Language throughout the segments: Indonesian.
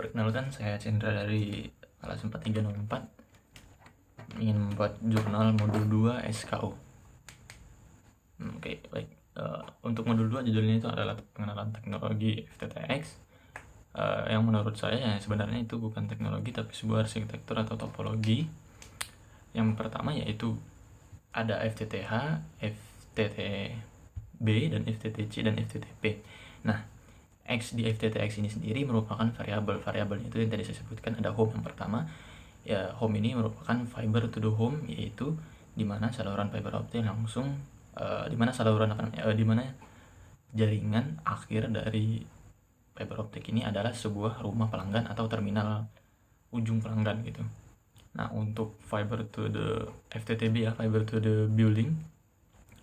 Perkenalkan, saya Chandra dari kelas 4304, ingin membuat jurnal modul 2 SKU. Oke, baik. Untuk modul 2 judulnya itu adalah pengenalan teknologi FTTX. Yang menurut saya ya, sebenarnya itu bukan teknologi tapi sebuah arsitektur atau topologi. Yang pertama yaitu ada FTTH, FTTB, dan FTTC, dan FTTP. Nah, X di FTTX ini sendiri merupakan variabel-variabelnya itu yang tadi saya sebutkan. Ada home yang pertama, ya home ini merupakan fiber to the home, yaitu dimana saluran fiber optik langsung dimana jaringan akhir dari fiber optik ini adalah sebuah rumah pelanggan atau terminal ujung pelanggan gitu. Nah, untuk fiber to the FTTB ya, fiber to the building,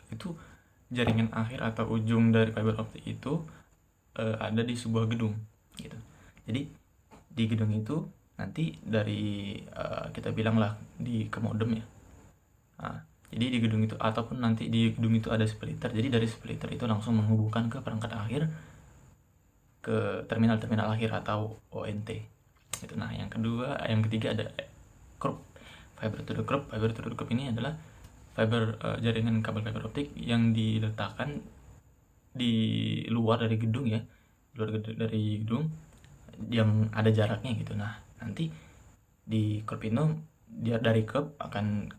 itu jaringan akhir atau ujung dari fiber optik itu ada di sebuah gedung gitu. Jadi di gedung itu nanti dari kita bilanglah ke modem ya. Nah, jadi di gedung itu ataupun nanti di gedung itu ada splitter. Jadi dari splitter itu langsung menghubungkan ke perangkat akhir, ke terminal-terminal akhir atau ONT. Itu. Nah, yang ketiga ada curb, fiber to the curb. Fiber to the curb ini adalah fiber jaringan kabel fiber optik yang diletakkan di luar dari gedung ya, dari gedung yang ada jaraknya gitu. Nah, nanti di curb itu dari curb akan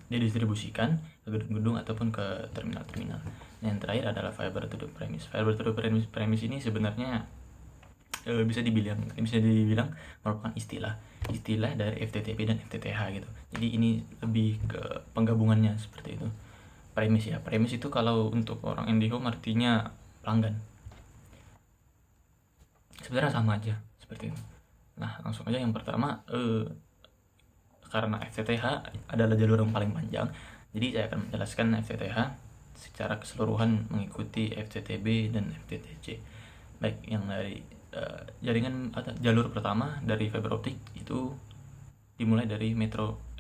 didistribusikan ke gedung-gedung ataupun ke terminal-terminal. Nah, yang terakhir adalah fiber to the premise. Fiber to the premise ini sebenarnya bisa dibilang merupakan istilah dari FTTP dan FTTH gitu. Jadi ini lebih ke penggabungannya seperti itu. Premis ya, premis itu kalau untuk orang IndiHome artinya pelanggan. Sebenarnya sama aja seperti itu. Nah, langsung aja yang pertama, karena FTTH adalah jalur yang paling panjang, jadi saya akan menjelaskan FTTH secara keseluruhan mengikuti FTTB dan FTTC. Baik, yang dari jaringan atau jalur pertama dari fiber optik itu dimulai dari Metro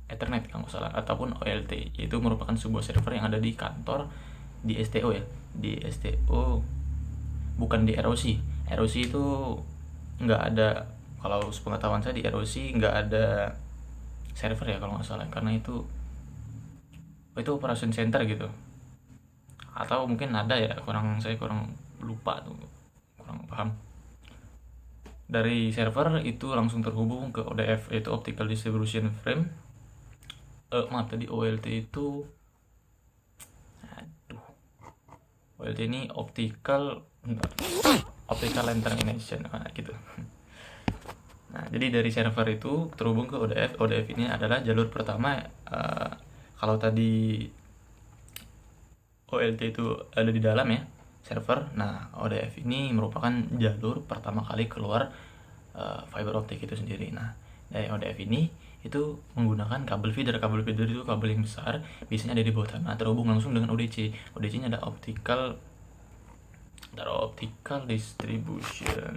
Ethernet kalau nggak salah, ataupun OLT, yaitu merupakan sebuah server yang ada di kantor, di STO ya, di STO, bukan di ROC. ROC itu nggak ada, kalau sepengetahuan saya di ROC nggak ada server ya kalau nggak salah, karena itu operation center gitu, atau mungkin ada ya, saya kurang lupa tuh, kurang paham. Dari server itu langsung terhubung ke ODF, yaitu Optical Distribution Frame. Tadi OLT itu, OLT ini Optical Line Termination, gitu. Nah, jadi dari server itu terhubung ke ODF. ODF ini adalah jalur pertama. Kalau tadi OLT itu ada di dalam ya, server. Nah, ODF ini merupakan jalur pertama kali keluar fiber optik itu sendiri. Nah, dari ODF ini itu menggunakan kabel feeder. Kabel feeder itu kabel yang besar, biasanya ada di bawah tanah, terhubung langsung dengan ODC. ODC nya ada optical distribution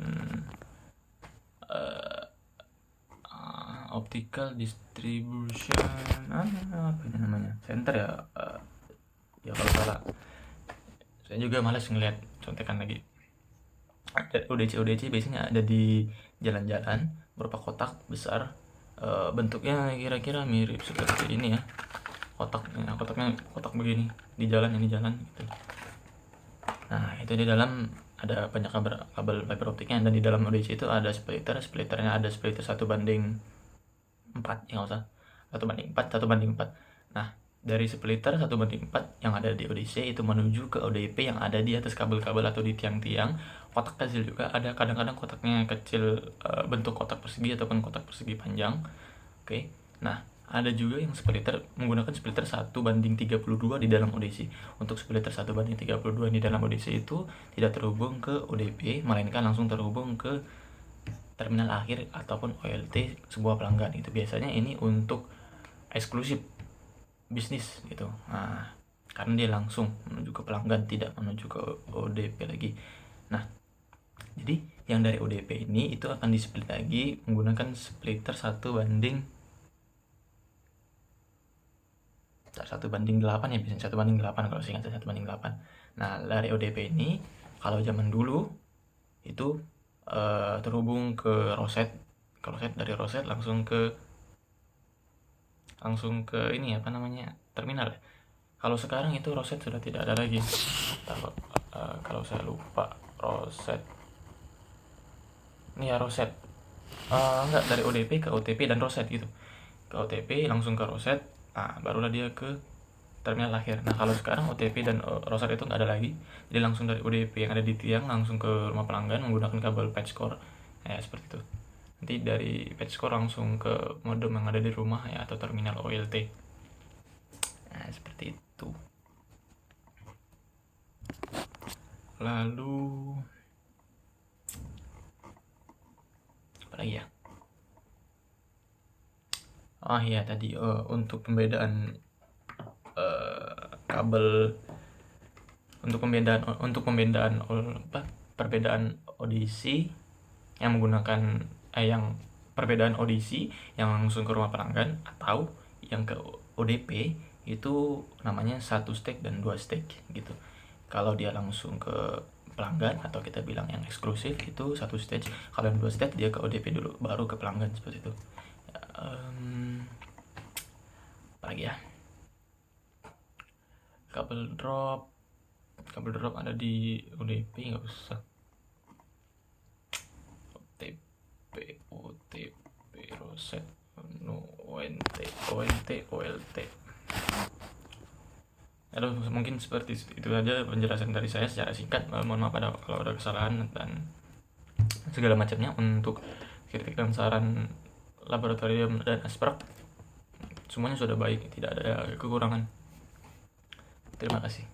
apa ini namanya, center ya, ya kalau salah saya juga malas ngeliat contekan lagi. ODC biasanya ada di jalan-jalan berupa kotak besar, bentuknya kira-kira mirip seperti ini ya, kotaknya kotak begini di jalan gitu. Nah, itu di dalam ada banyak kabel fiber optiknya, dan di dalam ODC itu ada splitternya ada splitter 1/4 ya, nggak usah 1/4. Nah, dari splitter 1/4 yang ada di ODC itu menuju ke ODP yang ada di atas kabel-kabel atau di tiang-tiang. Kotak kecil juga ada, kadang-kadang kotaknya kecil, bentuk kotak persegi ataupun kotak persegi panjang. Oke. Nah, ada juga yang menggunakan splitter 1/32 di dalam ODC. Untuk splitter 1/32 di dalam ODC itu tidak terhubung ke ODP, melainkan langsung terhubung ke terminal akhir ataupun OLT sebuah pelanggan. Itu biasanya ini untuk eksklusif bisnis gitu. Nah, karena dia langsung menuju ke pelanggan, tidak menuju ke ODP lagi. Nah, jadi yang dari ODP ini itu akan di-split lagi menggunakan splitter 1/8 ya, biasanya 1/8 kalau saya ingat, 1/8. Nah, dari ODP ini kalau zaman dulu itu terhubung ke roset, dari roset langsung ke ini apa namanya, terminal. Kalau sekarang itu roset sudah tidak ada lagi. Kalau saya lupa roset. Ini ya roset. Enggak, dari ODP ke OTP dan roset gitu. Ke OTP langsung ke roset. Nah, barulah dia ke terminal akhir. Nah, kalau sekarang OTP dan roset itu nggak ada lagi. Jadi langsung dari ODP yang ada di tiang langsung ke rumah pelanggan menggunakan kabel patch core. Ya, seperti itu. Nanti dari patch core langsung ke modem yang ada di rumah ya, atau terminal OLT. Nah, seperti itu. Lalu apa lagi ya? Oh iya, tadi untuk pembedaan kabel, untuk perbedaan audisi yang menggunakan yang perbedaan audisi yang langsung ke rumah pelanggan atau yang ke ODP itu namanya 1 stage dan 2 stage gitu. Kalau dia langsung ke pelanggan atau kita bilang yang eksklusif itu 1 stage. Kalau yang 2 stage dia ke ODP dulu baru ke pelanggan, seperti itu. Apa lagi ya? Kabel drop ada di ODP, nggak usah. OTP roset OLT. Aduh, mungkin seperti itu saja penjelasan dari saya secara singkat. Mohon maaf kalau ada kesalahan dan segala macamnya. Untuk kritik dan saran laboratorium dan asprak semuanya sudah baik, tidak ada kekurangan. Terima kasih.